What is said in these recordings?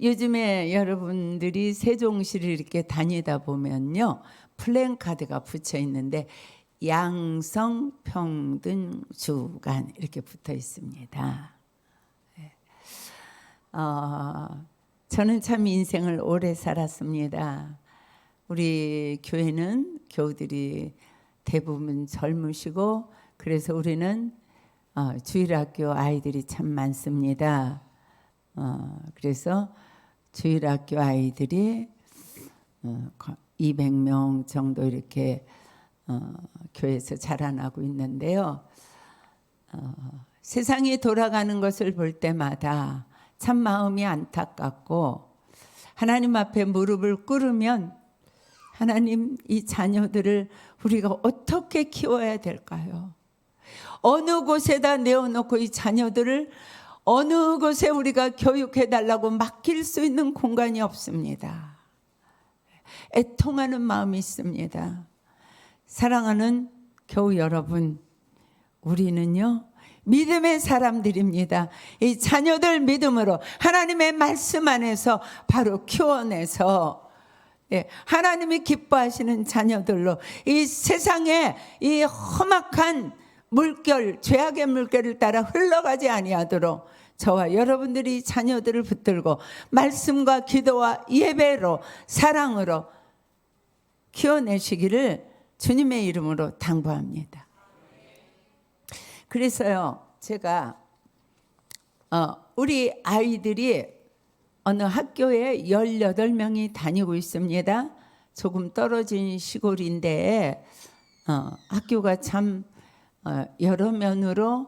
요즘에 여러분들이 세종시를 이렇게 다니다 보면요, 플랜카드가 붙여 있는데 양성평등 주간 이렇게 붙어 있습니다. 저는 참 인생을 오래 살았습니다. 우리 교회는 교우들이 대부분 젊으시고, 그래서 우리는 주일학교 아이들이 참 많습니다. 그래서 주일학교 아이들이 200명 정도 이렇게 교회에서 자라나고 있는데요. 세상이 돌아가는 것을 볼 때마다 참 마음이 안타깝고, 하나님 앞에 무릎을 꿇으면 하나님, 이 자녀들을 우리가 어떻게 키워야 될까요? 어느 곳에다 내어놓고 이 자녀들을 어느 곳에 우리가 교육해달라고 맡길 수 있는 공간이 없습니다. 애통하는 마음이 있습니다. 사랑하는 교우 여러분, 우리는요, 믿음의 사람들입니다. 이 자녀들 믿음으로 하나님의 말씀 안에서 바로 키워내서 하나님이 기뻐하시는 자녀들로 이 세상에 이 험악한 물결, 죄악의 물결을 따라 흘러가지 아니하도록 저와 여러분들이 자녀들을 붙들고 말씀과 기도와 예배로, 사랑으로 키워내시기를 주님의 이름으로 당부합니다. 그래서요, 제가 우리 아이들이 어느 학교에 18명이 다니고 있습니다. 조금 떨어진 시골인데 학교가 참 여러 면으로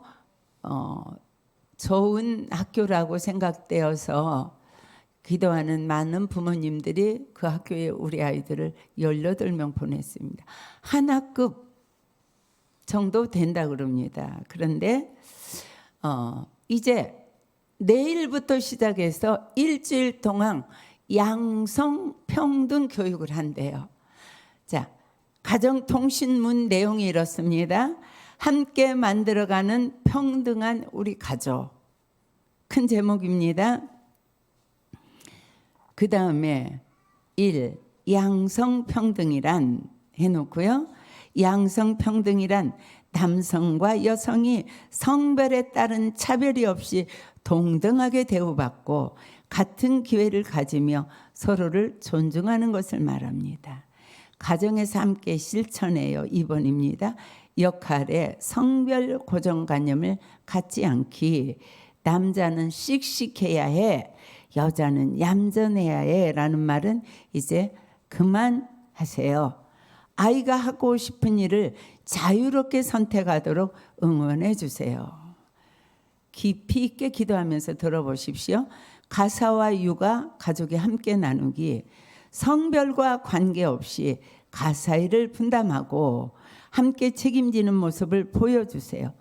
좋은 학교라고 생각되어서 기도하는 많은 부모님들이 그 학교에 우리 아이들을 18명 보냈습니다. 한 학급 정도 된다 그럽니다. 그런데 이제 내일부터 시작해서 일주일 동안 양성평등 교육을 한대요. 자, 가정통신문 내용이 이렇습니다. 함께 만들어가는 평등한 우리 가족. 큰 제목입니다. 그 다음에 1. 양성평등이란 해놓고요. 양성평등이란 남성과 여성이 성별에 따른 차별이 없이 동등하게 대우받고 같은 기회를 가지며 서로를 존중하는 것을 말합니다. 가정에서 함께 실천해요. 2번입니다. 역할에 성별 고정관념을 갖지 않기. 남자는 씩씩해야 해, 여자는 얌전해야 해 라는 말은 이제 그만하세요. 아이가 하고 싶은 일을 자유롭게 선택하도록 응원해 주세요. 깊이 있게 기도하면서 들어보십시오. 가사와 육아, 가족이 함께 나누기. 성별과 관계없이 가사 일을 분담하고 함께 책임지는 모습을 보여주세요.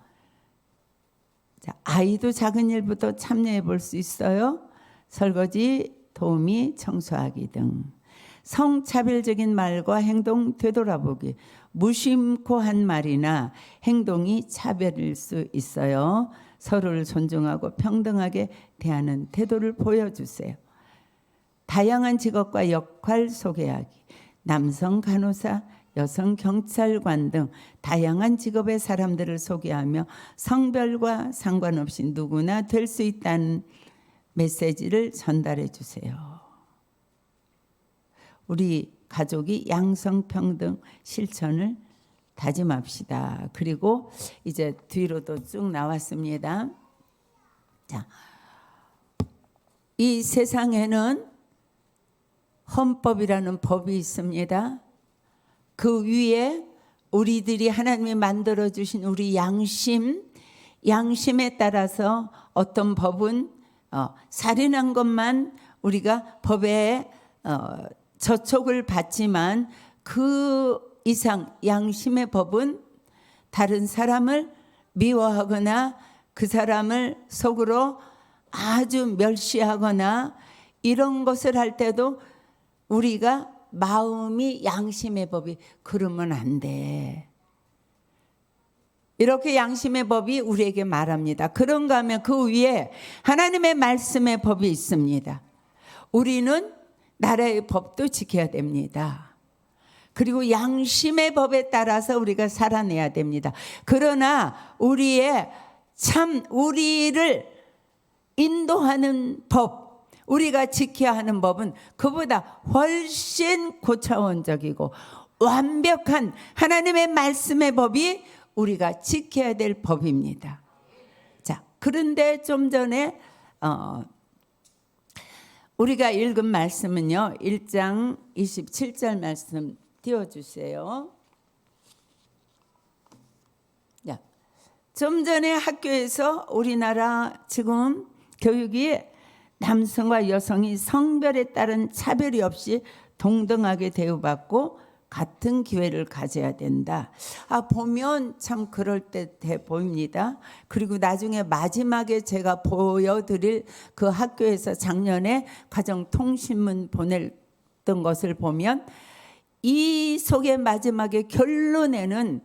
자, 아이도 작은 일부터 참여해 볼 수 있어요. 설거지, 도우미, 청소하기 등. 성차별적인 말과 행동 되돌아보기. 무심코 한 말이나 행동이 차별일 수 있어요. 서로를 존중하고 평등하게 대하는 태도를 보여주세요. 다양한 직업과 역할 소개하기. 남성 간호사, 여성 경찰관 등 다양한 직업의 사람들을 소개하며 성별과 상관없이 누구나 될 수 있다는 메시지를 전달해 주세요. 우리 가족이 양성평등 실천을 다짐합시다. 그리고 이제 뒤로도 쭉 나왔습니다. 자, 이 세상에는 헌법이라는 법이 있습니다. 그 위에 우리들이 하나님이 만들어주신 우리 양심에 따라서 어떤 법은 살인한 것만 우리가 법에 저촉을 받지만 그 이상 양심의 법은 다른 사람을 미워하거나 그 사람을 속으로 아주 멸시하거나 이런 것을 할 때도 우리가 마음이 양심의 법이 그러면 안 돼. 이렇게 양심의 법이 우리에게 말합니다. 그런가 하면 그 위에 하나님의 말씀의 법이 있습니다. 우리는 나라의 법도 지켜야 됩니다. 그리고 양심의 법에 따라서 우리가 살아내야 됩니다. 그러나 우리를 인도하는 법, 우리가 지켜야 하는 법은 그보다 훨씬 고차원적이고 완벽한 하나님의 말씀의 법이 우리가 지켜야 될 법입니다. 자, 그런데 좀 전에 우리가 읽은 말씀은요, 1장 27절 말씀 띄워주세요. 자, 좀 전에 학교에서 우리나라 지금 교육이 남성과 여성이 성별에 따른 차별이 없이 동등하게 대우받고 같은 기회를 가져야 된다. 보면 참 그럴듯해 보입니다. 그리고 나중에 마지막에 제가 보여드릴 그 학교에서 작년에 가정통신문 보냈던 것을 보면 이 속의 마지막에 결론에는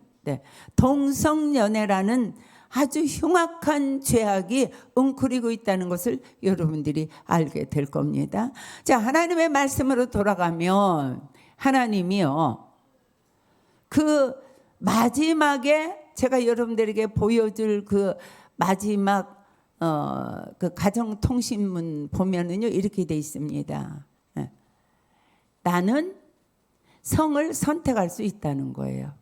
동성연애라는 아주 흉악한 죄악이 웅크리고 있다는 것을 여러분들이 알게 될 겁니다. 자, 하나님의 말씀으로 돌아가면 하나님이요, 그 마지막에 제가 여러분들에게 보여줄 그 마지막 그 가정통신문 보면은요, 이렇게 돼 있습니다. 나는 성을 선택할 수 있다는 거예요.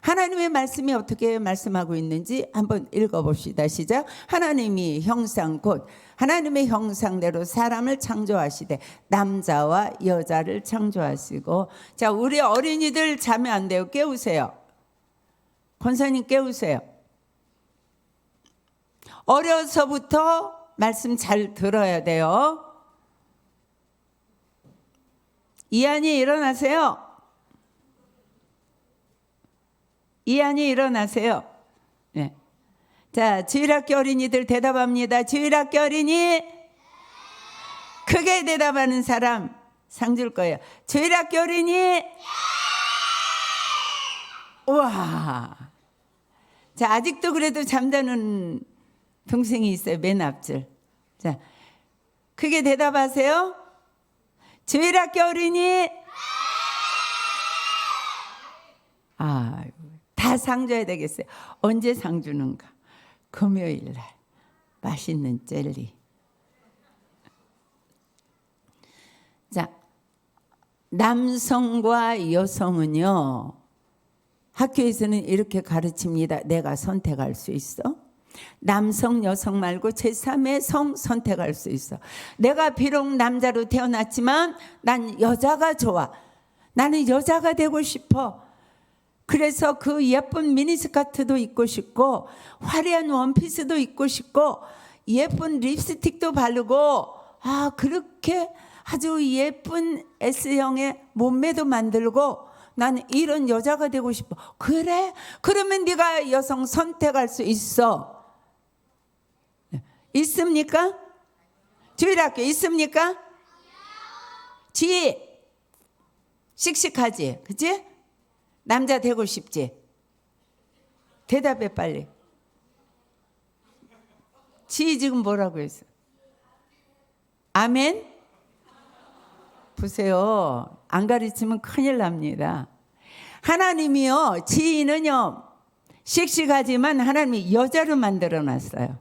하나님의 말씀이 어떻게 말씀하고 있는지 한번 읽어봅시다. 시작. 하나님이 형상 곧 하나님의 형상대로 사람을 창조하시되 남자와 여자를 창조하시고. 자, 우리 어린이들 자면 안 돼요. 깨우세요. 권사님 깨우세요. 어려서부터 말씀 잘 들어야 돼요. 이한이 일어나세요. 이한이 일어나세요. 네. 자, 주일학교 어린이들 대답합니다. 주일학교 어린이 크게 대답하는 사람 상 줄 거예요. 주일학교 어린이 우와. 자, 아직도 그래도 잠자는 동생이 있어요. 맨 앞줄. 자, 크게 대답하세요. 주일학교 어린이 다 상 줘야 되겠어요. 언제 상 주는가? 금요일 날 맛있는 젤리. 자, 남성과 여성은요, 학교에서는 이렇게 가르칩니다. 내가 선택할 수 있어. 남성, 여성 말고 제3의 성 선택할 수 있어. 내가 비록 남자로 태어났지만 난 여자가 좋아. 나는 여자가 되고 싶어. 그래서 그 예쁜 미니스커트도 입고 싶고 화려한 원피스도 입고 싶고 예쁜 립스틱도 바르고 그렇게 아주 예쁜 S형의 몸매도 만들고 나는 이런 여자가 되고 싶어. 그래? 그러면 네가 여성 선택할 수 있어. 있습니까? 주일학교 있습니까? 지 씩씩하지? 그치? 남자 되고 싶지? 대답해 빨리. 지 지금 뭐라고 했어? 아멘? 보세요. 안 가르치면 큰일 납니다. 하나님이요, 지인은요 씩씩하지만 하나님이 여자로 만들어 놨어요.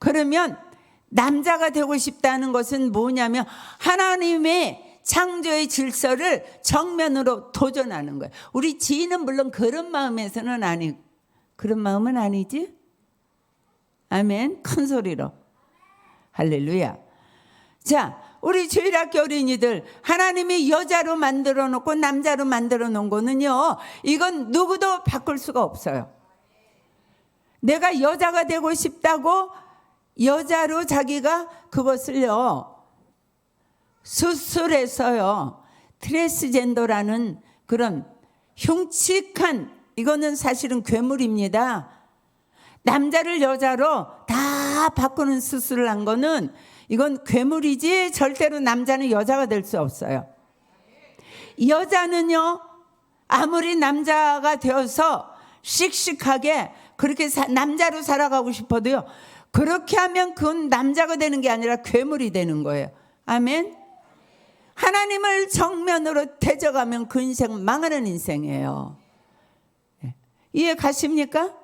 그러면 남자가 되고 싶다는 것은 뭐냐면 하나님의 창조의 질서를 정면으로 도전하는 거예요. 우리 지인은 물론 그런 마음에서는 그런 마음은 아니지? 아멘. 큰 소리로 할렐루야. 자, 우리 주일학교 어린이들 하나님이 여자로 만들어 놓고 남자로 만들어 놓은 거는요, 이건 누구도 바꿀 수가 없어요. 내가 여자가 되고 싶다고 여자로 자기가 그것을요 수술해서요 트랜스젠더라는 그런 흉측한, 이거는 사실은 괴물입니다. 남자를 여자로 다 바꾸는 수술을 한 거는 이건 괴물이지 절대로 남자는 여자가 될 수 없어요. 여자는요 아무리 남자가 되어서 씩씩하게 그렇게 남자로 살아가고 싶어도요, 그렇게 하면 그건 남자가 되는 게 아니라 괴물이 되는 거예요. 아멘. 하나님을 정면으로 대적하면 그 인생 망하는 인생이에요. 네. 이해 가십니까?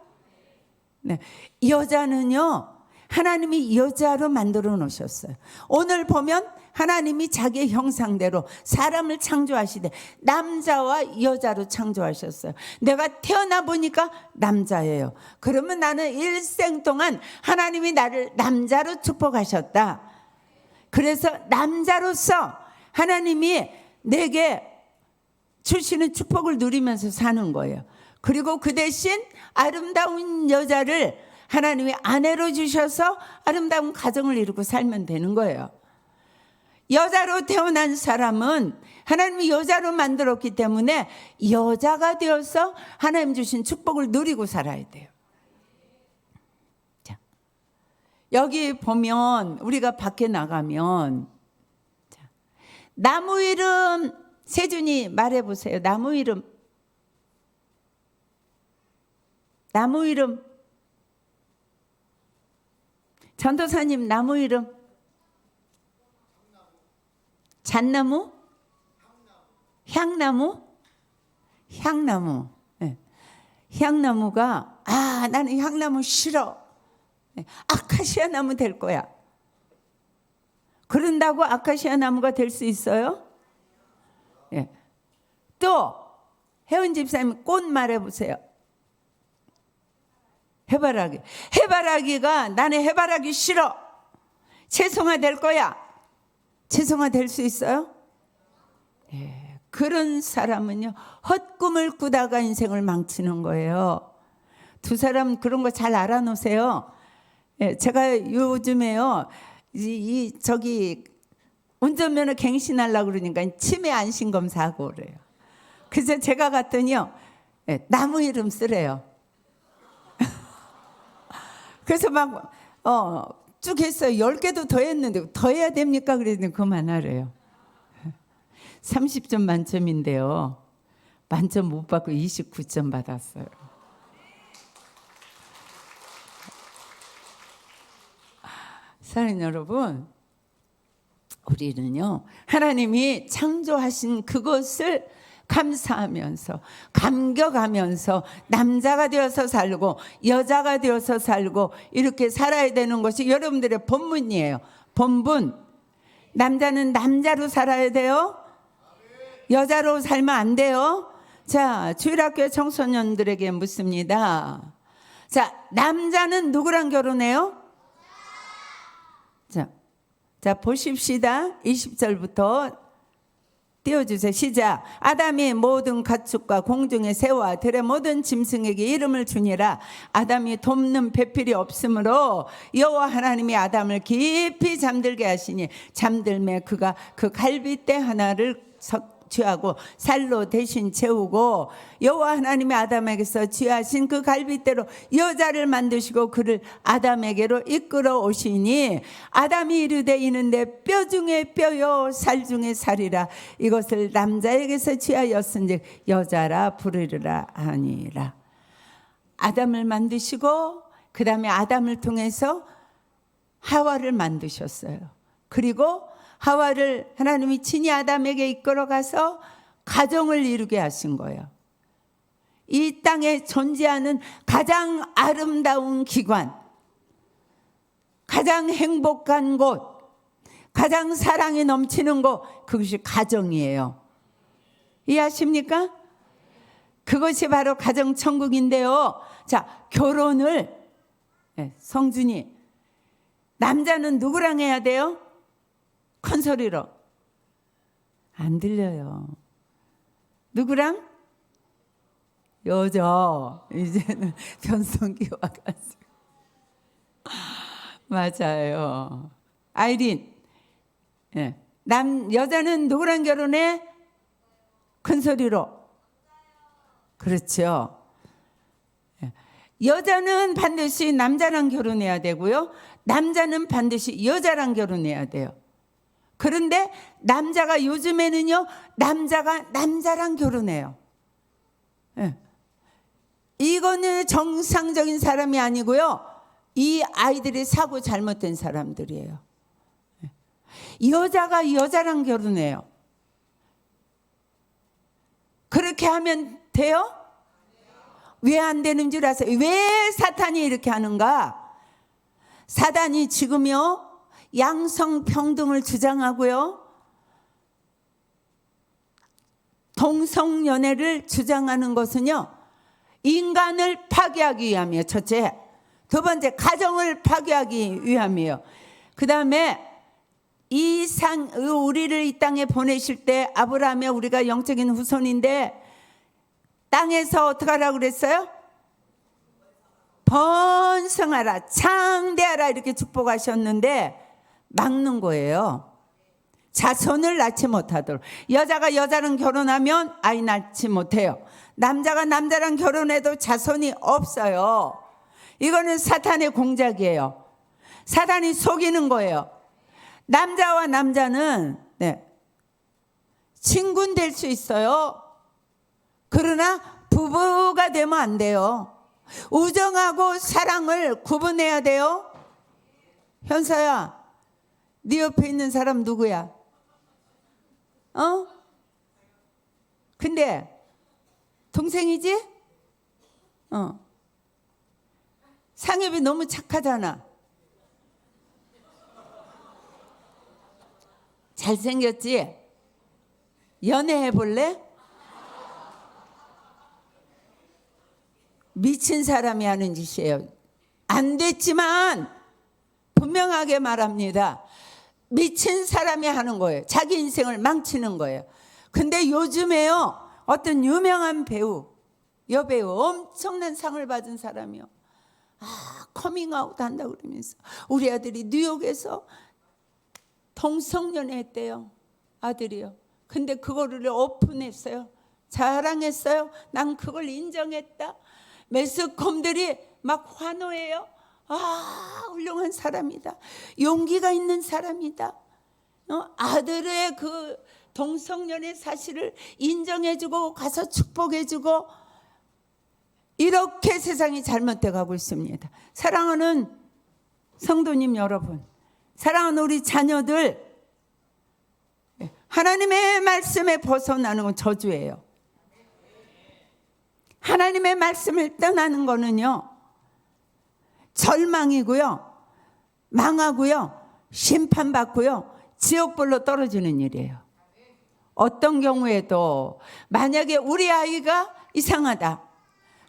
네. 여자는요, 하나님이 여자로 만들어 놓으셨어요. 오늘 보면 하나님이 자기의 형상대로 사람을 창조하시되 남자와 여자로 창조하셨어요. 내가 태어나 보니까 남자예요. 그러면 나는 일생 동안 하나님이 나를 남자로 축복하셨다. 그래서 남자로서 하나님이 내게 주시는 축복을 누리면서 사는 거예요. 그리고 그 대신 아름다운 여자를 하나님이 아내로 주셔서 아름다운 가정을 이루고 살면 되는 거예요. 여자로 태어난 사람은 하나님이 여자로 만들었기 때문에 여자가 되어서 하나님 주신 축복을 누리고 살아야 돼요. 자, 여기 보면 우리가 밖에 나가면 자, 나무 이름 세준이 말해보세요. 나무 이름. 나무 이름. 전도사님 나무 이름. 잣나무? 향나무? 향나무. 네. 향나무가 나는 향나무 싫어. 네. 아카시아 나무 될 거야. 그런다고 아카시아 나무가 될 수 있어요? 네. 또 혜원 집사님 꽃 말해보세요. 해바라기. 해바라기가 나는 해바라기 싫어. 채송화 될 거야. 채송화 될 수 있어요? 네. 그런 사람은요, 헛꿈을 꾸다가 인생을 망치는 거예요. 두 사람 그런 거 잘 알아놓으세요. 네. 제가 요즘에요, 저기 운전면허 갱신하려고 그러니까 치매 안심검사하고 그래요. 그래서 제가 갔더니요, 네, 나무 이름 쓰래요. 그래서 막 쭉 했어요. 10개도 더 했는데 더 해야 됩니까? 그랬더니 그만하래요. 30점 만점인데요. 만점 못 받고 29점 받았어요. 사랑하는 여러분, 우리는요, 하나님이 창조하신 그것을 감사하면서 감격하면서 남자가 되어서 살고 여자가 되어서 살고 이렇게 살아야 되는 것이 여러분들의 본분이에요. 본분. 남자는 남자로 살아야 돼요. 여자로 살면 안 돼요. 자, 주일학교 청소년들에게 묻습니다. 자, 남자는 누구랑 결혼해요? 자, 보십시다. 20절부터 띄워주세요. 시작. 아담이 모든 가축과 공중의 새와 들의 모든 짐승에게 이름을 주니라. 아담이 돕는 배필이 없으므로 여호와 하나님이 아담을 깊이 잠들게 하시니 잠들매 그가 그 갈빗대 하나를 취하고 살로 대신 채우고 여호와 하나님이 아담에게서 취하신 그 갈빗대로 여자를 만드시고 그를 아담에게로 이끌어 오시니 아담이 이르되 이는 내 뼈 중에 뼈요 살 중에 살이라 이것을 남자에게서 취하였은즉 여자라 부르리라 하니라. 아담을 만드시고 그 다음에 아담을 통해서 하와를 만드셨어요. 그리고 하와를 하나님이 친히 아담에게 이끌어가서 가정을 이루게 하신 거예요. 이 땅에 존재하는 가장 아름다운 기관, 가장 행복한 곳, 가장 사랑이 넘치는 곳, 그것이 가정이에요. 이해하십니까? 그것이 바로 가정천국인데요. 자, 결혼을 성준이 남자는 누구랑 해야 돼요? 큰 소리로. 안 들려요. 누구랑? 여자. 이제는 변성기 와가지고. 맞아요. 아이린. 예. 여자는 누구랑 결혼해? 큰 소리로. 그렇죠. 예. 여자는 반드시 남자랑 결혼해야 되고요. 남자는 반드시 여자랑 결혼해야 돼요. 그런데 남자가 요즘에는요, 남자가 남자랑 결혼해요. 네. 이거는 정상적인 사람이 아니고요. 이 아이들이 사고 잘못된 사람들이에요. 네. 여자가 여자랑 결혼해요. 그렇게 하면 돼요? 왜 안 되는 줄 아세요? 왜 사탄이 이렇게 하는가? 사단이 지금요 양성평등을 주장하고요 동성연애를 주장하는 것은요 인간을 파괴하기 위함이에요. 첫째. 두 번째, 가정을 파괴하기 위함이에요. 그 다음에 우리를 이 땅에 보내실 때 아브라함의 우리가 영적인 후손인데 땅에서 어떻게 하라고 그랬어요? 번성하라, 창대하라 이렇게 축복하셨는데 막는 거예요. 자손을 낳지 못하도록. 여자가 여자랑 결혼하면 아이 낳지 못해요. 남자가 남자랑 결혼해도 자손이 없어요. 이거는 사탄의 공작이에요. 사탄이 속이는 거예요. 남자와 남자는 친구는 될 수 있어요. 그러나 부부가 되면 안 돼요. 우정하고 사랑을 구분해야 돼요. 현서야, 네 옆에 있는 사람 누구야? 근데 동생이지? 상엽이 너무 착하잖아. 잘생겼지? 연애해 볼래? 미친 사람이 하는 짓이에요. 안 됐지만 분명하게 말합니다. 미친 사람이 하는 거예요. 자기 인생을 망치는 거예요. 근데 요즘에요 어떤 유명한 배우, 여배우 엄청난 상을 받은 사람이요. 커밍아웃 한다고 그러면서 우리 아들이 뉴욕에서 동성연애 했대요. 아들이요. 근데 그거를 오픈했어요. 자랑했어요. 난 그걸 인정했다. 매스컴들이 막 환호해요. 훌륭한 사람이다. 용기가 있는 사람이다. 아들의 그 동성연애 사실을 인정해주고 가서 축복해주고 이렇게 세상이 잘못돼 가고 있습니다. 사랑하는 성도님 여러분, 사랑하는 우리 자녀들, 하나님의 말씀에 벗어나는 건 저주예요. 하나님의 말씀을 떠나는 거는요 절망이고요, 망하고요, 심판받고요, 지옥불로 떨어지는 일이에요. 어떤 경우에도 만약에 우리 아이가 이상하다,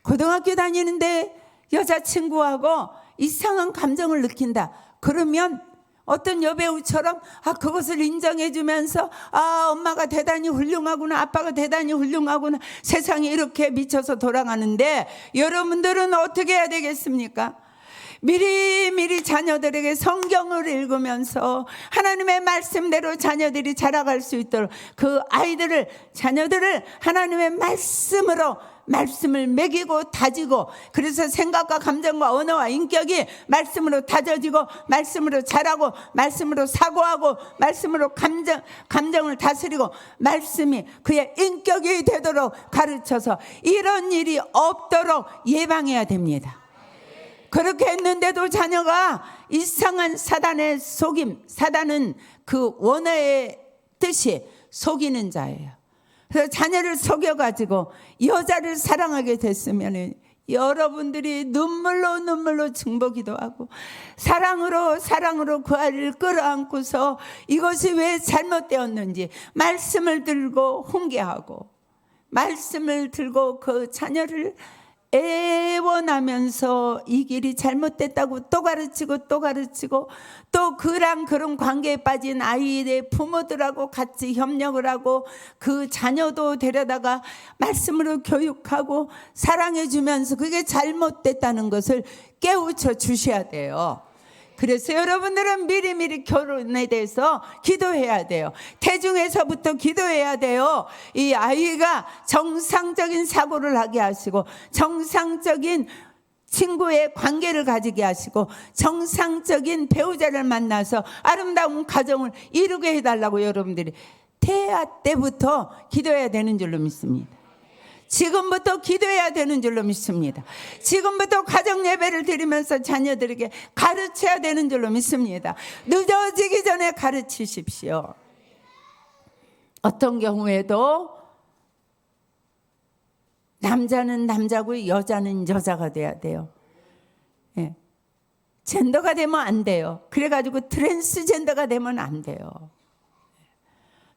고등학교 다니는데 여자친구하고 이상한 감정을 느낀다, 그러면 어떤 여배우처럼 그것을 인정해주면서 엄마가 대단히 훌륭하구나, 아빠가 대단히 훌륭하구나, 세상이 이렇게 미쳐서 돌아가는데 여러분들은 어떻게 해야 되겠습니까? 미리미리 자녀들에게 성경을 읽으면서 하나님의 말씀대로 자녀들이 자라갈 수 있도록 그 아이들을, 자녀들을 하나님의 말씀을 먹이고 다지고, 그래서 생각과 감정과 언어와 인격이 말씀으로 다져지고 말씀으로 자라고 말씀으로 사고하고 말씀으로 감정을 다스리고 말씀이 그의 인격이 되도록 가르쳐서 이런 일이 없도록 예방해야 됩니다. 그렇게 했는데도 자녀가 이상한 사단의 속임, 사단은 그 원어의 뜻이 속이는 자예요. 그래서 자녀를 속여가지고 여자를 사랑하게 됐으면 여러분들이 눈물로 증보기도 하고 사랑으로 그 아이를 끌어안고서 이것이 왜 잘못되었는지 말씀을 들고 훈계하고 말씀을 들고 그 자녀를 애원하면서 이 길이 잘못됐다고 또 가르치고 또 그런 관계에 빠진 아이의 부모들하고 같이 협력을 하고 그 자녀도 데려다가 말씀으로 교육하고 사랑해 주면서 그게 잘못됐다는 것을 깨우쳐 주셔야 돼요. 그래서 여러분들은 미리미리 결혼에 대해서 기도해야 돼요. 태중에서부터 기도해야 돼요. 이 아이가 정상적인 사고를 하게 하시고 정상적인 친구의 관계를 가지게 하시고 정상적인 배우자를 만나서 아름다운 가정을 이루게 해달라고 여러분들이 태아 때부터 기도해야 되는 줄로 믿습니다. 지금부터 기도해야 되는 줄로 믿습니다. 지금부터 가정 예배를 드리면서 자녀들에게 가르쳐야 되는 줄로 믿습니다. 늦어지기 전에 가르치십시오. 어떤 경우에도 남자는 남자고 여자는 여자가 돼야 돼요. 예. 젠더가 되면 안 돼요. 그래가지고 트랜스젠더가 되면 안 돼요.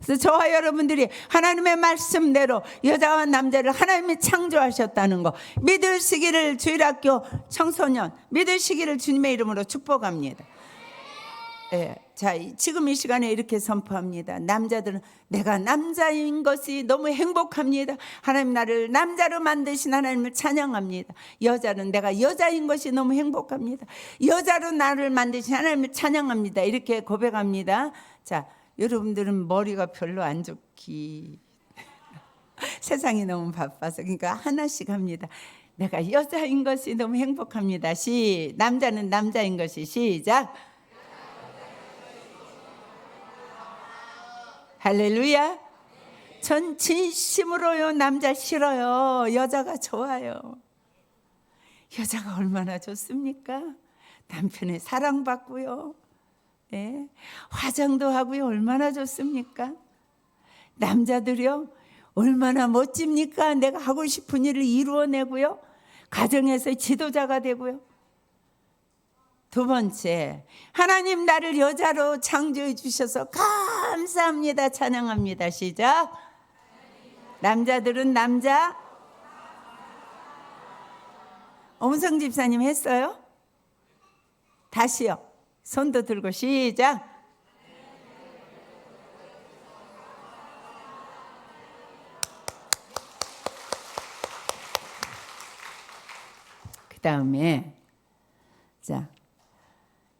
그래서 저와 여러분들이 하나님의 말씀대로 여자와 남자를 하나님이 창조하셨다는 거 믿으시기를, 주일학교 청소년 믿으시기를 주님의 이름으로 축복합니다. 예, 자, 지금 이 시간에 이렇게 선포합니다. 남자들은 내가 남자인 것이 너무 행복합니다. 하나님 나를 남자로 만드신 하나님을 찬양합니다. 여자는 내가 여자인 것이 너무 행복합니다. 여자로 나를 만드신 하나님을 찬양합니다. 이렇게 고백합니다. 자, 여러분들은 머리가 별로 안 좋기 세상이 너무 바빠서 그러니까 하나씩 합니다. 내가 여자인 것이 너무 행복합니다. 남자는 남자인 것이 시작. 할렐루야. 전 진심으로요 남자 싫어요. 여자가 좋아요. 여자가 얼마나 좋습니까? 남편의 사랑받고요. 네. 화장도 하고요. 얼마나 좋습니까? 남자들이요. 얼마나 멋집니까? 내가 하고 싶은 일을 이루어내고요. 가정에서 지도자가 되고요. 두 번째, 하나님 나를 여자로 창조해 주셔서 감사합니다. 찬양합니다. 시작. 남자들은 남자. 엄성 집사님 했어요? 다시요. 손도 들고 시작. 그 다음에 자,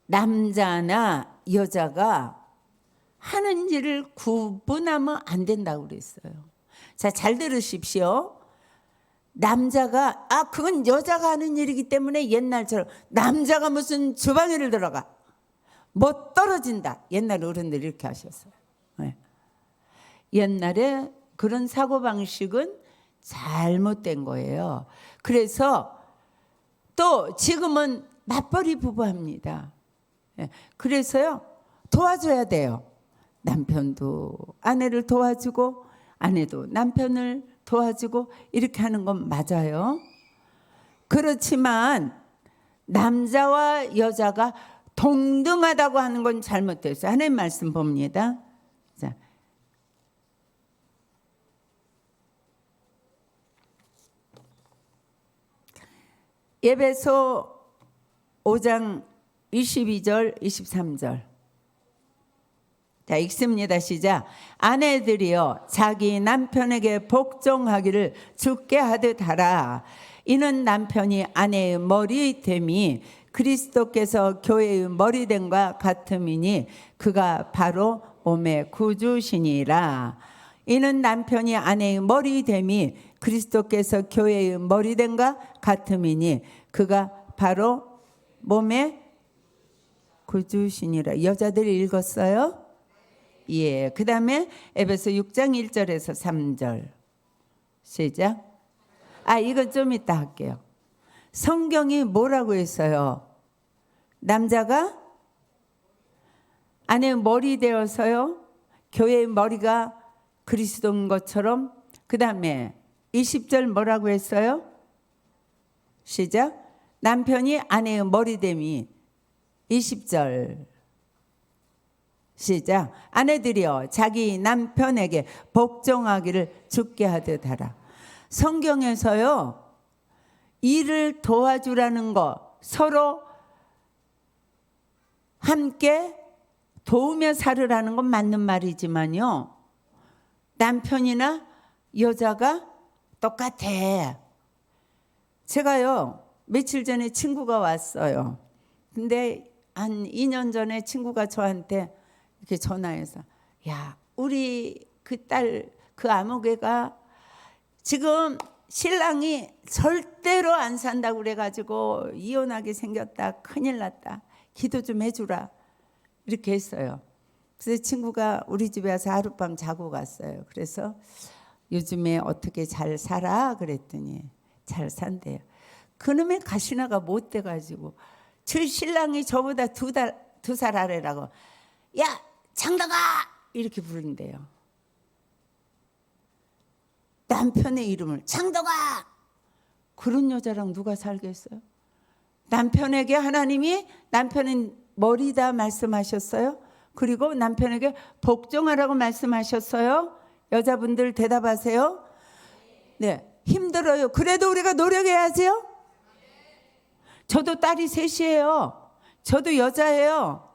남자나 여자가 하는 일을 구분하면 안 된다고 그랬어요. 자, 잘 들으십시오. 남자가 그건 여자가 하는 일이기 때문에 옛날처럼 남자가 무슨 주방에를 들어가 못 떨어진다. 옛날 어른들이 이렇게 하셨어요. 네. 옛날에 그런 사고방식은 잘못된 거예요. 그래서 또 지금은 맞벌이 부부합니다. 그래서요 도와줘야 돼요. 남편도 아내를 도와주고 아내도 남편을 도와주고 이렇게 하는 건 맞아요. 그렇지만 남자와 여자가 동등하다고 하는 건 잘못됐어요. 하나님 말씀 봅니다. 자, 에베소 5장 22절 23절 자 읽습니다. 시작. 아내들이여 자기 남편에게 복종하기를 주께 하듯 하라. 이는 남편이 아내의 머리됨이 그리스도께서 교회의 머리됨과 같음이니 그가 바로 몸의 구주시니라. 이는 남편이 아내의 머리됨이 그리스도께서 교회의 머리됨과 같음이니 그가 바로 몸의 구주시니라. 여자들이 읽었어요? 예. 그 다음에 에베소 6장 1절에서 3절 시작. 이건 좀 이따 할게요. 성경이 뭐라고 했어요? 남자가 아내의 머리 되어서요. 교회의 머리가 그리스도인 것처럼. 그 다음에 20절 뭐라고 했어요? 시작. 남편이 아내의 머리됨이 20절 시작. 아내들이여 자기 남편에게 복종하기를 주께 하듯 하라. 성경에서요 일을 도와주라는 거 서로 함께 도우며 살으라는 건 맞는 말이지만요 남편이나 여자가 똑같아. 제가요 며칠 전에 친구가 왔어요. 근데 한 2년 전에 친구가 저한테 이렇게 전화해서 야 우리 그 딸 그 아무개가 지금 신랑이 절대로 안 산다고 그래가지고 이혼하게 생겼다. 큰일 났다. 기도 좀 해주라. 이렇게 했어요. 그래서 친구가 우리 집에 와서 하룻밤 자고 갔어요. 그래서 요즘에 어떻게 잘 살아? 그랬더니 잘 산대요. 그놈의 가시나가 못 돼가지고 저 신랑이 저보다 두 살 아래라고 야 장다가 이렇게 부른대요. 남편의 이름을 장다가. 그런 여자랑 누가 살겠어요? 남편에게 하나님이 남편은 머리다 말씀하셨어요. 그리고 남편에게 복종하라고 말씀하셨어요. 여자분들 대답하세요. 네, 힘들어요. 그래도 우리가 노력해야지요. 저도 딸이 셋이에요. 저도 여자예요.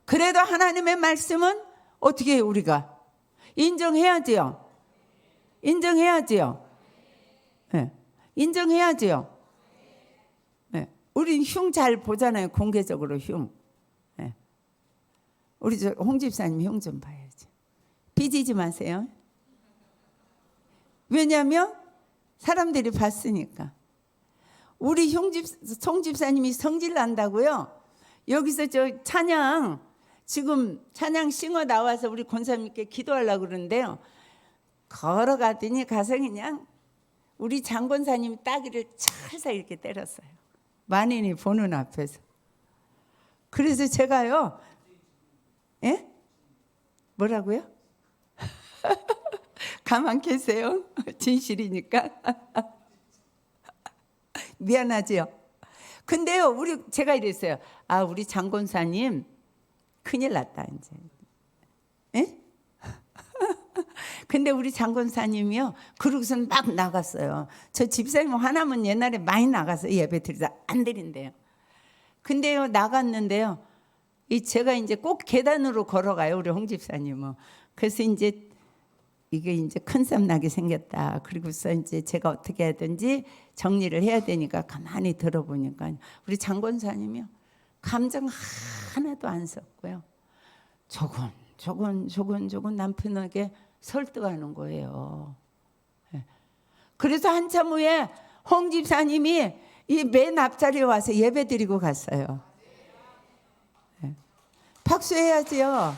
그래도 하나님의 말씀은 어떻게 해요? 우리가 인정해야지요. 인정해야지요. 네, 인정해야지요. 네, 우린 흉 잘 보잖아요. 공개적으로 흉. 네. 우리 홍 집사님 흉 좀 봐야지. 삐지지 마세요. 왜냐하면 사람들이 봤으니까. 우리 송 집사님이 성질 난다고요. 여기서 저 찬양 지금 찬양 싱어 나와서 우리 권사님께 기도하려고 그러는데요. 걸어가더니 가서 그냥 우리 장권사님 따귀를 찰싹 이렇게 때렸어요. 만인이 보는 앞에서. 그래서 제가요. 예? 뭐라고요? 가만 계세요. 진실이니까. 미안하지요. 근데요, 제가 이랬어요. 아, 우리 장권사님 큰일 났다 이제. 예? 근데 우리 장권사님이요. 그러고선 막 나갔어요. 저 집사님 하나면 옛날에 많이 나가서 예배 드리다 안 드린대요. 근데요, 나갔는데요. 제가 이제 꼭 계단으로 걸어가요. 우리 홍 집사님은. 그래서 이제 이게 이제 큰 쌈 나게 생겼다. 그리고서 이제 제가 어떻게 하든지 정리를 해야 되니까 가만히 들어보니까 우리 장권사님이요. 감정 하나도 안 썼고요. 조금 남편에게 설득하는 거예요. 그래서 한참 후에 홍 집사님이 이 맨 앞자리에 와서 예배 드리고 갔어요. 박수해야지요.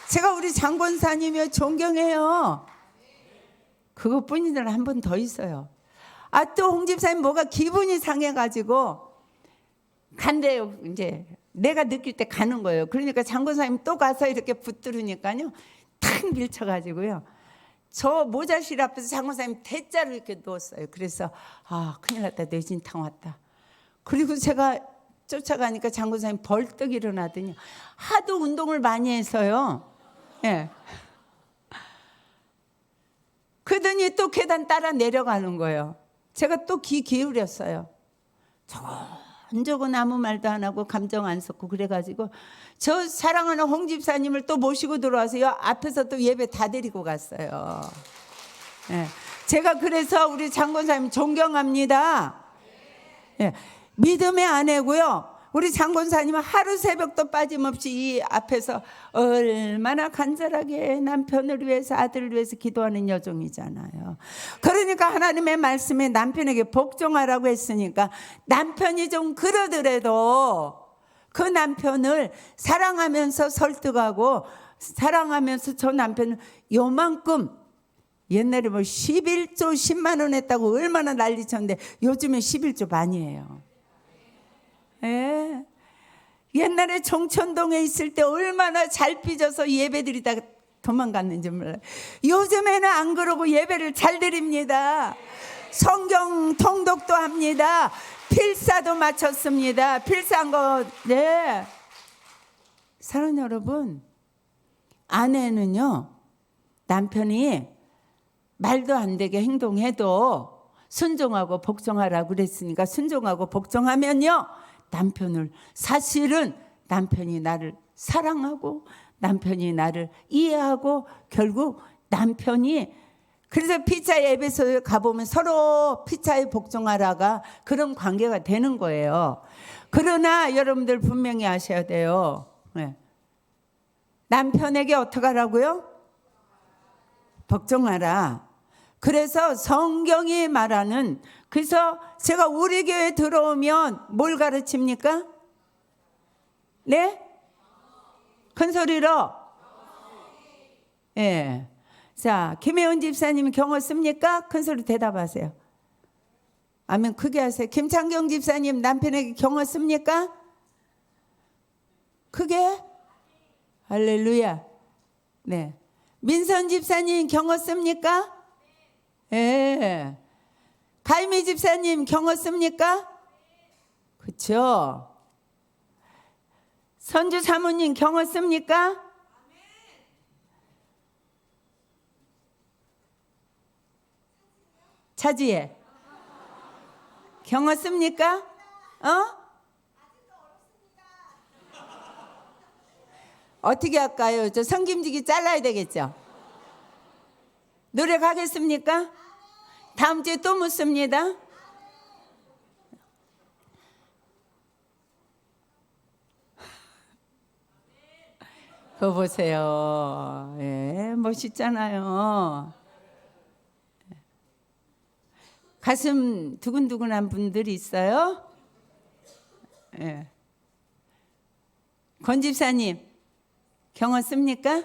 제가 우리 장권사님이요 존경해요. 그것뿐이라 한 분 더 있어요. 아, 또 홍 집사님 뭐가 기분이 상해가지고 간대요. 이제 내가 느낄 때 가는 거예요. 그러니까 장권사님 또 가서 이렇게 붙들으니까요 탁 밀쳐가지고요. 저 모자실 앞에서 장권사님 대자로 이렇게 누웠어요. 그래서 아, 큰일 났다. 뇌진탕 왔다. 그리고 제가 쫓아가니까 장권사님 벌떡 일어나더니 하도 운동을 많이 해서요. 예. 그러더니 또 계단 따라 내려가는 거예요. 제가 또 귀 기울였어요. 저건 아무 말도 안 하고 감정 안 섞고 그래가지고 저 사랑하는 홍 집사님을 또 모시고 들어와서요. 앞에서 또 예배 다 데리고 갔어요. 예. 제가 그래서 우리 장권사님 존경합니다. 예. 믿음의 아내고요. 우리 장권사님은 하루 새벽도 빠짐없이 이 앞에서 얼마나 간절하게 남편을 위해서 아들을 위해서 기도하는 여종이잖아요. 그러니까 하나님의 말씀에 남편에게 복종하라고 했으니까 남편이 좀 그러더라도 그 남편을 사랑하면서 설득하고 사랑하면서 저 남편은 요만큼 옛날에 뭐 11조 10만 원 했다고 얼마나 난리쳤는데 요즘에 11조 반이에요. 예. 옛날에 정천동에 있을 때 얼마나 잘 삐져서 예배 드리다 도망갔는지 몰라요. 요즘에는 안 그러고 예배를 잘 드립니다. 성경 통독도 합니다. 필사도 마쳤습니다. 필사한 거. 네. 사랑하는 여러분, 아내는요 남편이 말도 안 되게 행동해도 순종하고 복종하라고 그랬으니까 순종하고 복종하면요 남편을 사실은 남편이 나를 사랑하고 남편이 나를 이해하고 결국 남편이 그래서 피차 예배소에 가보면 서로 피차에 복종하라가 그런 관계가 되는 거예요. 그러나 여러분들 분명히 아셔야 돼요. 네. 남편에게 어떻게 하라고요? 복종하라. 그래서 성경이 말하는 그래서 제가 우리 교회 들어오면 뭘 가르칩니까? 네? 큰 소리로. 예. 자, 김혜원 집사님 경호 씁니까? 큰 소리 대답하세요. 아멘 크게 하세요. 김창경 집사님 남편에게 경호 씁니까? 크게? 할렐루야. 네. 민선 집사님 경호 씁니까? 예. 가임이 집사님 경호 씁니까? 그렇죠. 선주 사모님 경호 씁니까? 차지혜 경호 씁니까? 어떻게 할까요? 저 성김지기 잘라야 되겠죠? 노래 가겠습니까? 다음 주에 또 묻습니다. 그거 보세요. 예, 멋있잖아요. 가슴 두근두근한 분들이 있어요? 예. 권 집사님 경호 씁니까?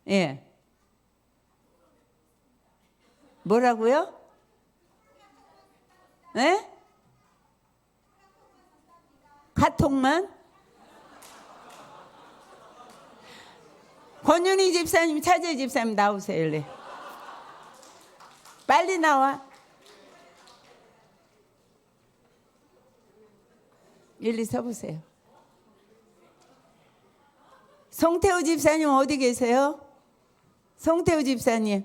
예. 뭐라고요? 예? 카톡만? 권윤희 집사님, 차재 집사님 나오세요. 일리. 빨리 나와. 일리 서보세요. 송태우 집사님 어디 계세요? 송태우 집사님.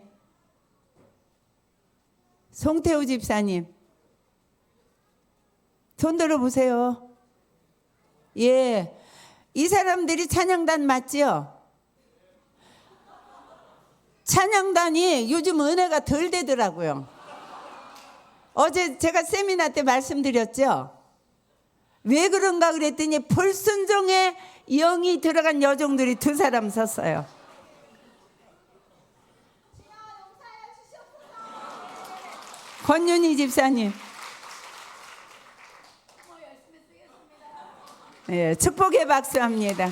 송태우 집사님. 손 들어보세요. 예. 이 사람들이 찬양단 맞지요? 찬양단이 요즘 은혜가 덜 되더라고요. 어제 제가 세미나 때 말씀드렸죠? 왜 그런가 그랬더니 불순종의 영이 들어간 여종들이 두 사람 섰어요. 권윤희 집사님. 예, 축복의 박수합니다.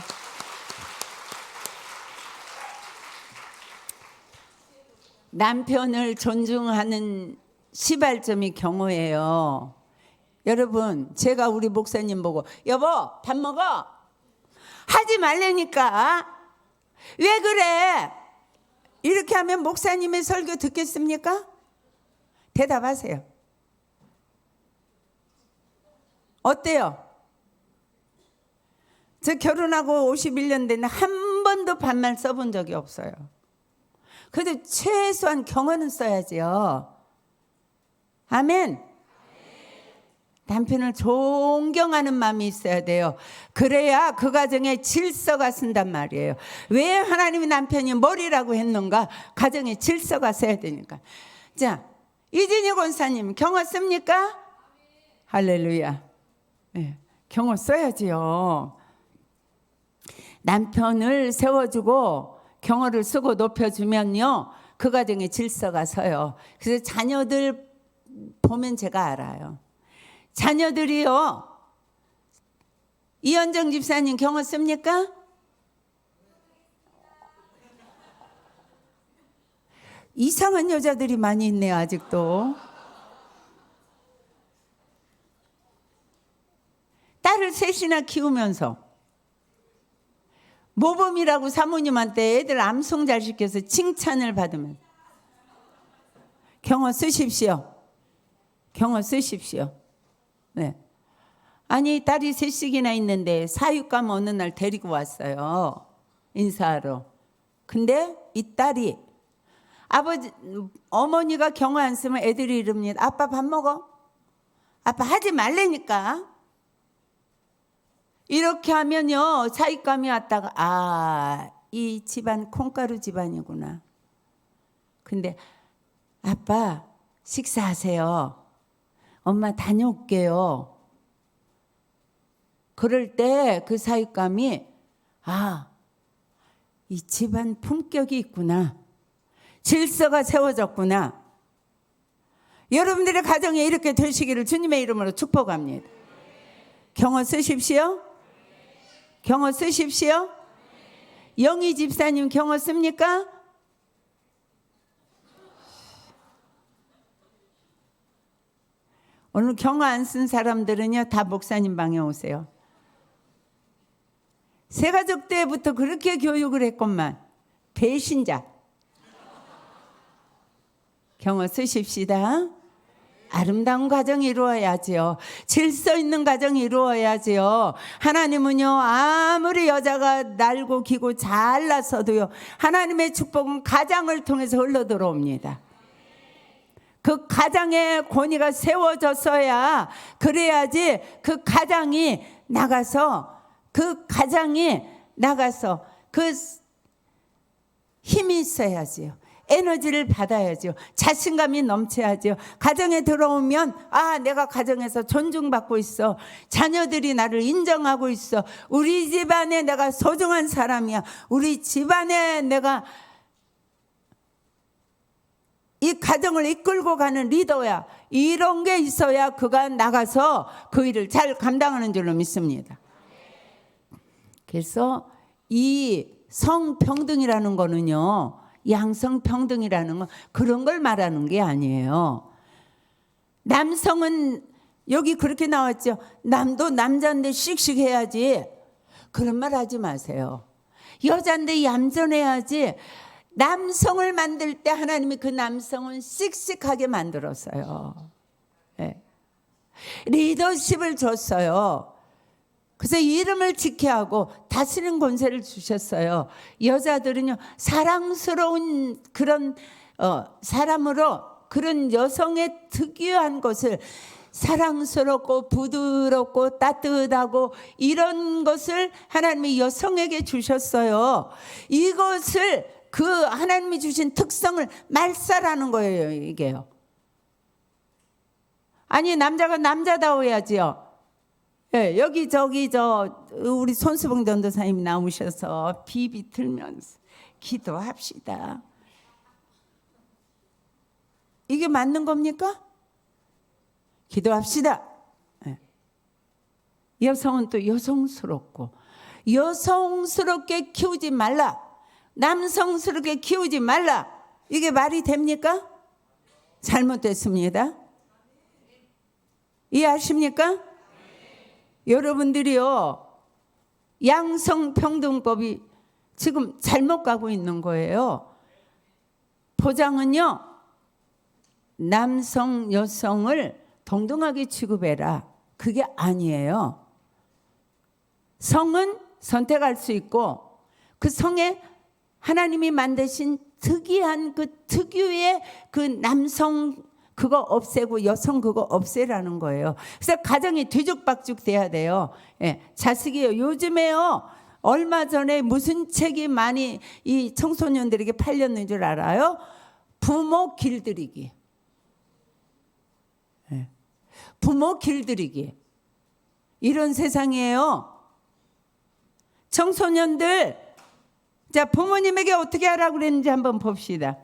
남편을 존중하는 시발점이 경호예요. 여러분, 제가 우리 목사님 보고 여보 밥 먹어 하지 말라니까 왜 그래? 이렇게 하면 목사님의 설교 듣겠습니까? 대답하세요. 어때요? 저 결혼하고 51년 됐는데 한 번도 반말 써본 적이 없어요. 그래도 최소한 경호는 써야지요. 아멘. 남편을 존경하는 마음이 있어야 돼요. 그래야 그 가정에 질서가 쓴단 말이에요. 왜 하나님이 남편이 머리라고 했는가? 가정에 질서가 서야 되니까. 자, 이진희 권사님 경호 씁니까? 할렐루야. 네, 경호 써야지요. 남편을 세워주고 경호를 쓰고 높여주면요, 그 가정에 질서가 서요. 그래서 자녀들 보면 제가 알아요. 자녀들이요, 이현정 집사님 경호 씁니까? 이상한 여자들이 많이 있네요, 아직도. 딸을 셋이나 키우면서 모범이라고 사모님한테 애들 암송 잘 시켜서 칭찬을 받으면 경호 쓰십시오. 경호 쓰십시오. 네. 아니 딸이 셋씩이나 있는데 사육감 어느 날 데리고 왔어요. 인사하러. 근데 이 딸이 어머니가 경호 안 쓰면 애들이 이럽니다. 아빠 밥 먹어? 아빠 하지 말라니까. 이렇게 하면요, 사익감이 왔다가 이 집안 콩가루 집안이구나. 근데 아빠 식사하세요. 엄마 다녀올게요. 그럴 때 그 사익감이 이 집안 품격이 있구나. 질서가 세워졌구나. 여러분들의 가정에 이렇게 되시기를 주님의 이름으로 축복합니다. 경호 쓰십시오. 경호 쓰십시오. 영희 집사님 경호 씁니까? 오늘 경어 안 쓴 사람들은요 다 목사님 방에 오세요. 새가족 때부터 그렇게 교육을 했건만 배신자. 경어 쓰십시다. 아름다운 가정이 이루어야지요. 질서 있는 가정이 이루어야지요. 하나님은요 아무리 여자가 날고 기고 잘났어도요 하나님의 축복은 가장을 통해서 흘러 들어옵니다. 그 가장의 권위가 세워졌어야 그래야지 그 가장이 나가서 그 힘이 있어야지요. 에너지를 받아야죠. 자신감이 넘쳐야죠. 가정에 들어오면 내가 가정에서 존중받고 있어. 자녀들이 나를 인정하고 있어. 우리 집안에 내가 소중한 사람이야. 우리 집안에 내가 이 가정을 이끌고 가는 리더야. 이런 게 있어야 그가 나가서 그 일을 잘 감당하는 줄로 믿습니다. 그래서 이 성평등이라는 거는요 양성평등이라는 건 그런 걸 말하는 게 아니에요. 남성은 여기 그렇게 나왔죠. 남도 남자인데 씩씩해야지. 그런 말 하지 마세요. 여자인데 얌전해야지. 남성을 만들 때 하나님이 그 남성은 씩씩하게 만들었어요. 네. 리더십을 줬어요. 그래서 이름을 지켜야 하고 다스리는 권세를 주셨어요. 여자들은요 사랑스러운 그런 사람으로 그런 여성의 특유한 것을 사랑스럽고 부드럽고 따뜻하고 이런 것을 하나님이 여성에게 주셨어요. 이것을 그 하나님이 주신 특성을 말살하는 거예요. 이게요. 아니 남자가 남자다워야지요. 네, 여기 저기 우리 손수봉 전도사님이 나오셔서 비비 틀면서 기도합시다. 이게 맞는 겁니까? 기도합시다. 네. 여성은 또 여성스럽고 여성스럽게 키우지 말라. 남성스럽게 키우지 말라. 이게 말이 됩니까? 잘못됐습니다. 이해하십니까? 여러분들이요 양성평등법이 지금 잘못 가고 있는 거예요. 포장은요 남성 여성을 동등하게 취급해라. 그게 아니에요. 성은 선택할 수 있고 그 성에 하나님이 만드신 특이한 그 특유의 그 남성 그거 없애고 여성 그거 없애라는 거예요. 그래서 가정이 뒤죽박죽 돼야 돼요. 예, 자식이요. 요즘에요. 얼마 전에 무슨 책이 많이 이 청소년들에게 팔렸는 줄 알아요? 부모 길들이기. 예, 부모 길들이기. 이런 세상이에요. 청소년들 자 부모님에게 어떻게 하라고 그랬는지 한번 봅시다.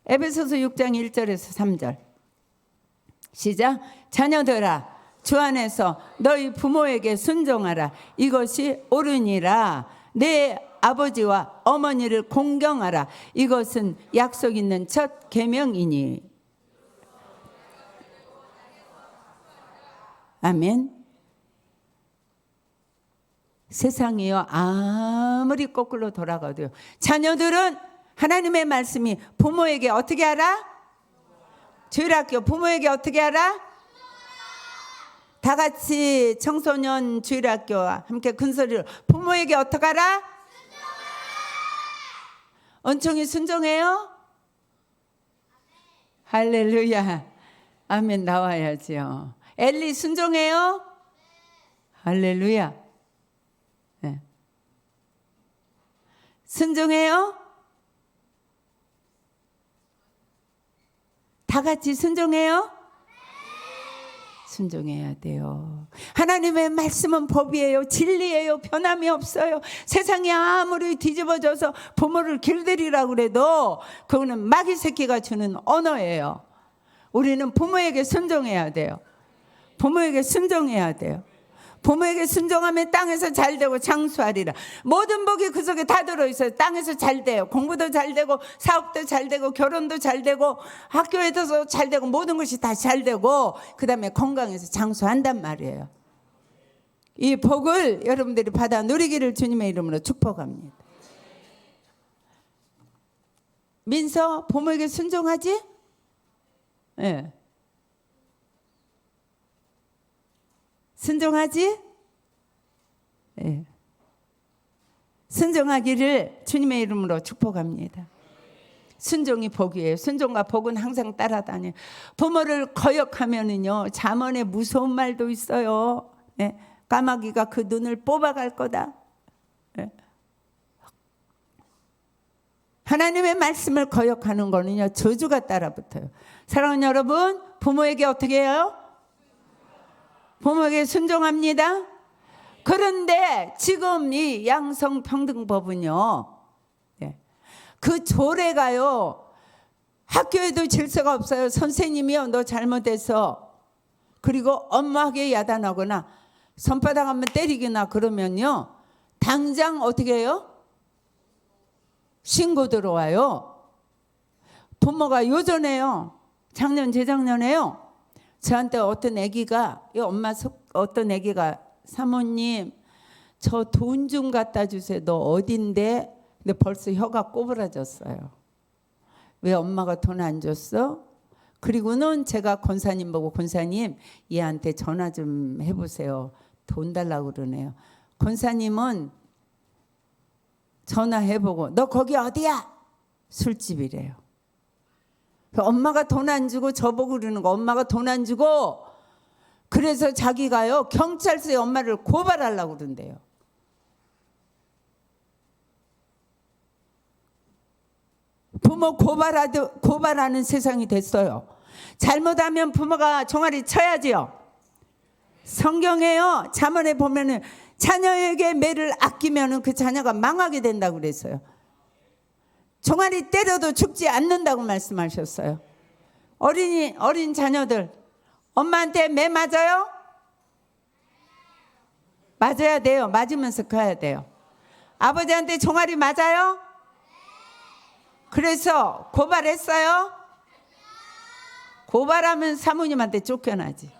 에베소서 6장 1절에서 3절 시작. 자녀들아 주 안에서 너희 부모에게 순종하라. 이것이 옳으니라. 내 아버지와 어머니를 공경하라. 이것은 약속 있는 첫 계명이니. 아멘. 세상이요 아무리 거꾸로 돌아가도요 자녀들은 하나님의 말씀이 부모에게 어떻게 하라? 주일학교 부모에게 어떻게 하라? 다 같이 청소년 주일학교와 함께 큰소리로 부모에게 어떻게 하라? 은총이 순종해요? 할렐루야. 아멘 나와야지요. 엘리 순종해요? 할렐루야. 네. 순종해요? 다 같이 순종해요? 순종해야 돼요. 하나님의 말씀은 법이에요. 진리예요. 변함이 없어요. 세상이 아무리 뒤집어져서 부모를 길들이라고 그래도 그거는 마귀 새끼가 주는 언어예요. 우리는 부모에게 순종해야 돼요. 부모에게 순종해야 돼요. 부모에게 순종하면 땅에서 잘 되고 장수하리라. 모든 복이 그 속에 다 들어있어요. 땅에서 잘 돼요. 공부도 잘 되고 사업도 잘 되고 결혼도 잘 되고 학교에서 잘 되고 모든 것이 다 잘 되고 그 다음에 건강해서 장수한단 말이에요. 이 복을 여러분들이 받아 누리기를 주님의 이름으로 축복합니다. 민서, 부모에게 순종하지? 예. 네. 순종하지? 예. 네. 순종하기를 주님의 이름으로 축복합니다. 순종이 복이에요. 순종과 복은 항상 따라다녀요. 부모를 거역하면은요, 잠언에 무서운 말도 있어요. 예. 까마귀가 그 눈을 뽑아갈 거다. 예. 하나님의 말씀을 거역하는 거는요, 저주가 따라붙어요. 사랑하는 여러분, 부모에게 어떻게 해요? 부모에게 순종합니다. 그런데 지금 이 양성평등법은요, 그 조례가요, 학교에도 질서가 없어요. 선생님이요, 너 잘못해서, 그리고 엄마에게 야단하거나 손바닥 한번 때리거나 그러면요, 당장 어떻게 해요? 신고 들어와요. 부모가 요전에요, 작년 재작년에요, 저한테 어떤 애기가, 어떤 애기가 사모님 저 돈 좀 갖다 주세요. 너 어딘데? 근데 벌써 혀가 꼬부라졌어요. 왜 엄마가 돈 안 줬어? 그리고는 제가 권사님 보고, 권사님 얘한테 전화 좀 해보세요. 돈 달라고 그러네요. 권사님은 전화해보고, 너 거기 어디야? 술집이래요. 엄마가 돈 안 주고 저보고 그러는 거, 엄마가 돈 안 주고, 그래서 자기가요 경찰서에 엄마를 고발하려고 그런대요. 부모 고발하는 세상이 됐어요. 잘못하면 부모가 종아리 쳐야지요. 성경에요, 잠언에 보면은 자녀에게 매를 아끼면은 그 자녀가 망하게 된다고 그랬어요. 종아리 때려도 죽지 않는다고 말씀하셨어요. 어린 자녀들, 엄마한테 매 맞아요? 맞아야 돼요. 맞으면서 가야 돼요. 아버지한테 종아리 맞아요? 그래서 고발했어요? 고발하면 사모님한테 쫓겨나지.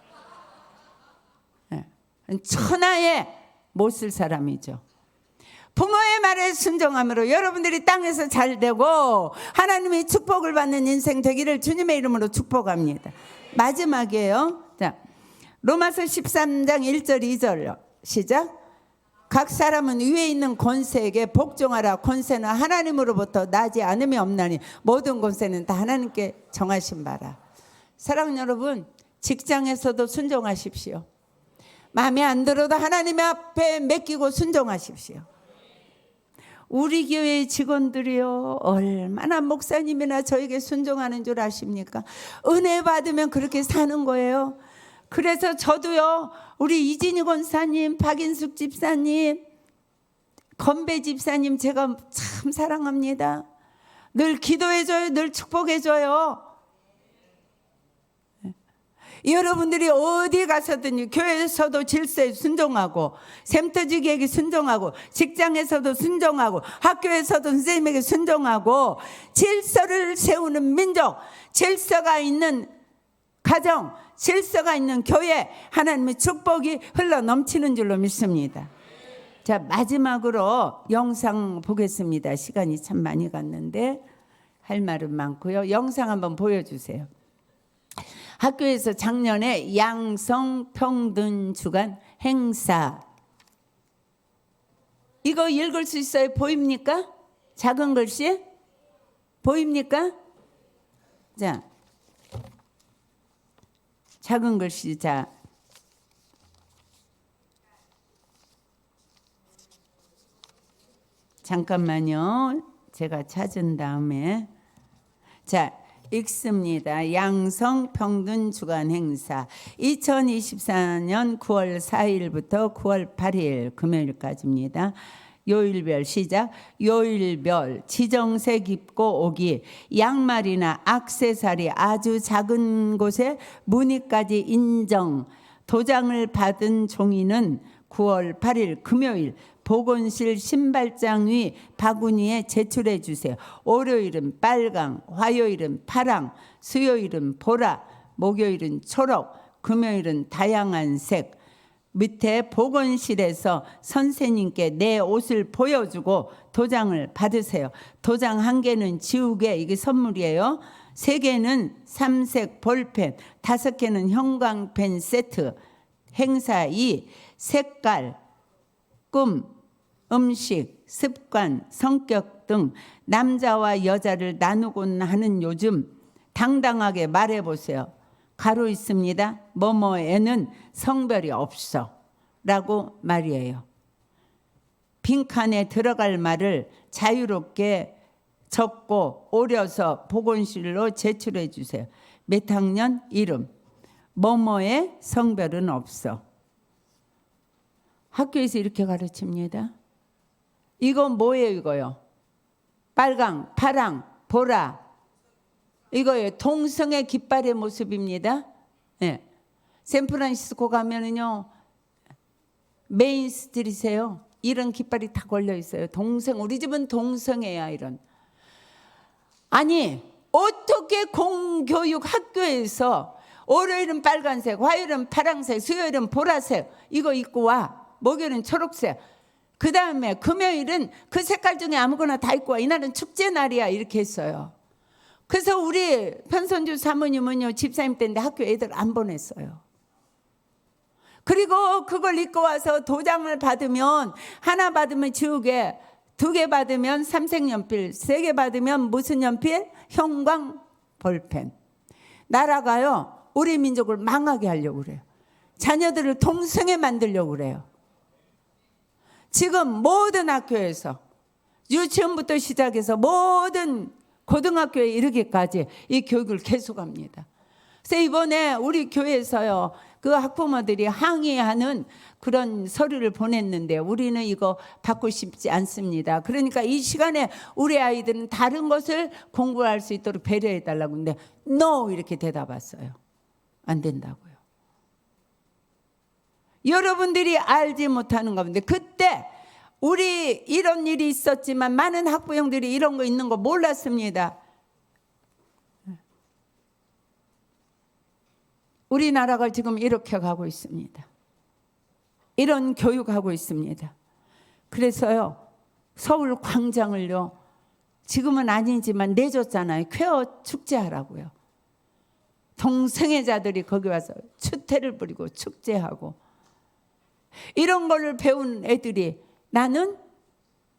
천하에 못 쓸 사람이죠. 부모의 말에 순종함으로 여러분들이 땅에서 잘 되고 하나님이 축복을 받는 인생 되기를 주님의 이름으로 축복합니다. 마지막이에요. 자, 로마서 13장 1절 2절 시작. 각 사람은 위에 있는 권세에게 복종하라. 권세는 하나님으로부터 나지 않음이 없나니 모든 권세는 다 하나님께 정하신 바라. 사랑하는 여러분, 직장에서도 순종하십시오. 마음에 안 들어도 하나님 앞에 맡기고 순종하십시오. 우리 교회의 직원들이요, 얼마나 목사님이나 저에게 순종하는 줄 아십니까? 은혜 받으면 그렇게 사는 거예요. 그래서 저도요, 우리 이진희 권사님, 박인숙 집사님, 건배 집사님 제가 참 사랑합니다. 늘 기도해줘요. 늘 축복해줘요. 여러분들이 어디 가서든지 교회에서도 질서에 순종하고, 샘터지기에게 순종하고, 직장에서도 순종하고, 학교에서도 선생님에게 순종하고, 질서를 세우는 민족, 질서가 있는 가정, 질서가 있는 교회, 하나님의 축복이 흘러 넘치는 줄로 믿습니다. 자, 마지막으로 영상 보겠습니다. 시간이 참 많이 갔는데 할 말은 많고요. 영상 한번 보여주세요. 학교에서 작년에 양성평등주간 행사, 이거 읽을 수 있어요? 보입니까? 작은 글씨? 보입니까? 자, 작은 글씨. 자, 잠깐만요. 제가 찾은 다음에. 자, 읽습니다. 양성평등주간 행사 2024년 9월 4일부터 9월 8일 금요일까지입니다. 요일별 시작. 요일별 지정색 입고 오기, 양말이나 액세서리 아주 작은 곳에 무늬까지 인정 도장을 받은 종이는 9월 8일 금요일 보건실 신발장 위 바구니에 제출해 주세요. 월요일은 빨강, 화요일은 파랑, 수요일은 보라, 목요일은 초록, 금요일은 다양한 색. 밑에 보건실에서 선생님께 내 옷을 보여주고 도장을 받으세요. 도장 1개는 지우개, 이게 선물이에요. 3개는 삼색 볼펜, 5개는 형광펜 세트. 행사 2, 색깔, 꿈, 음식, 습관, 성격 등 남자와 여자를 나누곤 하는 요즘 당당하게 말해보세요. 가로 있습니다. 뭐뭐에는 성별이 없어 라고 말이에요. 빈칸에 들어갈 말을 자유롭게 적고 오려서 보건실로 제출해 주세요. 몇 학년 이름, 뭐뭐의 성별은 없어. 학교에서 이렇게 가르칩니다. 이거 뭐예요 이거요? 빨강, 파랑, 보라. 이거예요. 동성의 깃발의 모습입니다. 네. 샌프란시스코 가면은요, 메인 스트리트에요. 이런 깃발이 다 걸려 있어요. 동성, 우리 집은 동성애야 이런. 아니 어떻게 공교육 학교에서 월요일은 빨간색, 화요일은 파란색, 수요일은 보라색 이거 입고 와. 목요일은 초록색. 그 다음에 금요일은 그 색깔 중에 아무거나 다 입고 와. 이날은 축제 날이야 이렇게 했어요. 그래서 우리 편선주 사모님은요 집사님 때인데 학교 애들 안 보냈어요. 그리고 그걸 입고 와서 도장을 받으면 하나 받으면 지우개, 2개 받으면 삼색연필, 3개 받으면 무슨 연필? 형광 볼펜. 나라가요 우리 민족을 망하게 하려고 그래요. 자녀들을 동성애 만들려고 그래요. 지금 모든 학교에서 유치원부터 시작해서 모든 고등학교에 이르기까지 이 교육을 계속합니다. 그래서 이번에 우리 교회에서요 그 학부모들이 항의하는 그런 서류를 보냈는데 우리는 이거 받고 싶지 않습니다. 그러니까 이 시간에 우리 아이들은 다른 것을 공부할 수 있도록 배려해 달라고 했는데 No 이렇게 대답 왔어요. 안 된다고요. 여러분들이 알지 못하는 겁니다. 그때 우리 이런 일이 있었지만 많은 학부형들이 이런 거 있는 거 몰랐습니다. 우리나라가 지금 이렇게 가고 있습니다. 이런 교육하고 있습니다. 그래서요 서울 광장을요 지금은 아니지만 내줬잖아요. 퀘어 축제하라고요. 동성애자들이 거기 와서 추태를 부리고 축제하고 이런 거를 배운 애들이 나는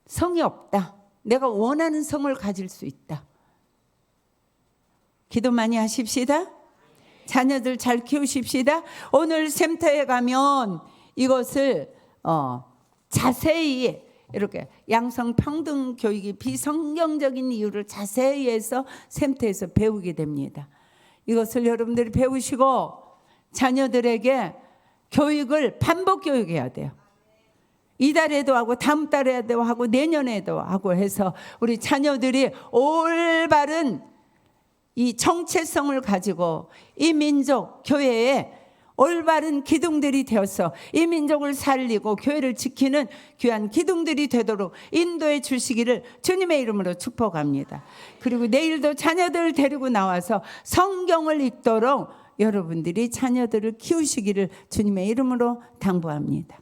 성이 없다. 내가 원하는 성을 가질 수 있다. 기도 많이 하십시다. 자녀들 잘 키우십시다. 오늘 샘터에 가면 이것을 자세히 이렇게 양성평등 교육이 비성경적인 이유를 자세히 해서 샘터에서 배우게 됩니다. 이것을 여러분들이 배우시고 자녀들에게 교육을 반복 교육해야 돼요. 이달에도 하고 다음 달에도 하고 내년에도 하고 해서 우리 자녀들이 올바른 이 정체성을 가지고 이 민족 교회에 올바른 기둥들이 되어서 이 민족을 살리고 교회를 지키는 귀한 기둥들이 되도록 인도해 주시기를 주님의 이름으로 축복합니다. 그리고 내일도 자녀들을 데리고 나와서 성경을 읽도록 여러분들이 자녀들을 키우시기를 주님의 이름으로 당부합니다.